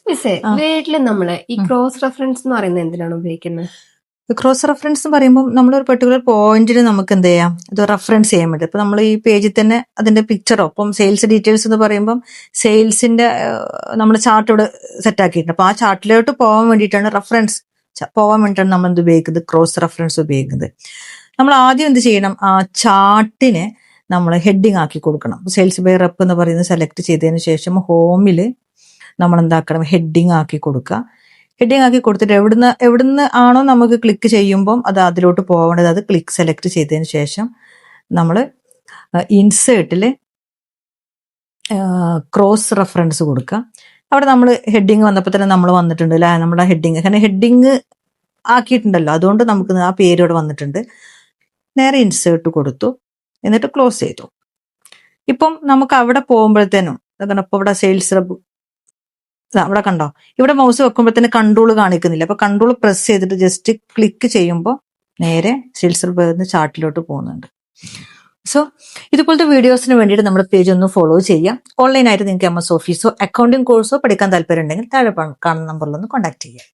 മിസ്സേ, വീട്ടില് നമ്മള് ഈ ക്രോസ് റെഫറൻസ് എന്ന് പറയുന്നത് എന്തിനാണ് ഉപയോഗിക്കുന്നത്? ക്രോസ് റെഫറൻസ് എന്ന് പറയുമ്പോൾ നമ്മളൊരു പെർട്ടിക്കുലർ പോയിന്റിന് നമുക്ക് എന്ത് ചെയ്യാം, ഇത് റെഫറൻസ് ചെയ്യാൻ പറ്റും. ഇപ്പൊ നമ്മൾ ഈ പേജിൽ തന്നെ അതിന്റെ പിക്ചറോ, ഇപ്പം സെയിൽസ് ഡീറ്റെയിൽസ് എന്ന് പറയുമ്പോൾ സെയിൽസിന്റെ നമ്മൾ ചാർട്ട് ഇവിടെ സെറ്റ് ആക്കിയിട്ടുണ്ട്. അപ്പൊ ആ ചാർട്ടിലോട്ട് പോകാൻ വേണ്ടിയിട്ടാണ് റെഫറൻസ് പോകാൻ വേണ്ടിയിട്ടാണ് നമ്മൾ എന്ത് ഉപയോഗിക്കുന്നത്, ക്രോസ് റെഫറൻസ് ഉപയോഗിക്കുന്നത്. നമ്മൾ ആദ്യം എന്ത് ചെയ്യണം, ആ ചാർട്ടിനെ നമ്മൾ ഹെഡിങ് ആക്കി കൊടുക്കണം. സെയിൽസ് ബൈ റെപ്പ് എന്ന് പറയുന്നത് സെലക്ട് ചെയ്തതിന് ശേഷം ഹോമിൽ നമ്മൾ എന്താക്കണം, ഹെഡിങ് ആക്കി കൊടുക്കുക. ഹെഡിങ് ആക്കി കൊടുത്തിട്ട് എവിടുന്ന് ആണോ നമുക്ക് ക്ലിക്ക് ചെയ്യുമ്പം അത് അതിലോട്ട് പോകേണ്ടത്, അത് ക്ലിക്ക് സെലക്ട് ചെയ്തതിന് ശേഷം നമ്മൾ ഇൻസേർട്ടിൽ ക്രോസ് റെഫറൻസ് കൊടുക്കുക. അവിടെ നമ്മൾ ഹെഡിങ് വന്നപ്പോൾ തന്നെ നമ്മൾ വന്നിട്ടുണ്ട് അല്ലേ, നമ്മുടെ ഹെഡിങ്, കാരണം ഹെഡിങ് ആക്കിയിട്ടുണ്ടല്ലോ, അതുകൊണ്ട് നമുക്ക് ആ പേര് ഇവിടെ വന്നിട്ടുണ്ട്. നേരെ ഇൻസേർട്ട് കൊടുത്തു, എന്നിട്ട് ക്ലോസ് ചെയ്തു. ഇപ്പം നമുക്ക് അവിടെ പോകുമ്പോഴത്തേനും ഇപ്പോൾ ഇവിടെ സെയിൽസ് റെപ്പ് അവിടെ കണ്ടോ, ഇവിടെ മൗസ് വെക്കുമ്പോഴത്തേന് കൺട്രോൾ കാണിക്കുന്നില്ല. അപ്പൊ കൺട്രോൾ പ്രസ് ചെയ്തിട്ട് ജസ്റ്റ് ക്ലിക്ക് ചെയ്യുമ്പോൾ നേരെ സെയിൽസ് റെപ്പ് ചാർട്ടിലോട്ട് പോകുന്നുണ്ട്. സോ ഇതുപോലത്തെ വീഡിയോസിന് വേണ്ടിയിട്ട് നമ്മുടെ പേജ് ഒന്ന് ഫോളോ ചെയ്യാം. ഓൺലൈനായിട്ട് നിങ്ങൾക്ക് MS ഓഫീസോ അക്കൗണ്ടിങ് കോഴ്സോ പഠിക്കാൻ താല്പര്യം ഉണ്ടെങ്കിൽ താഴെ കാണുന്ന നമ്പറിലൊന്ന് കോൺടാക്ട് ചെയ്യാം.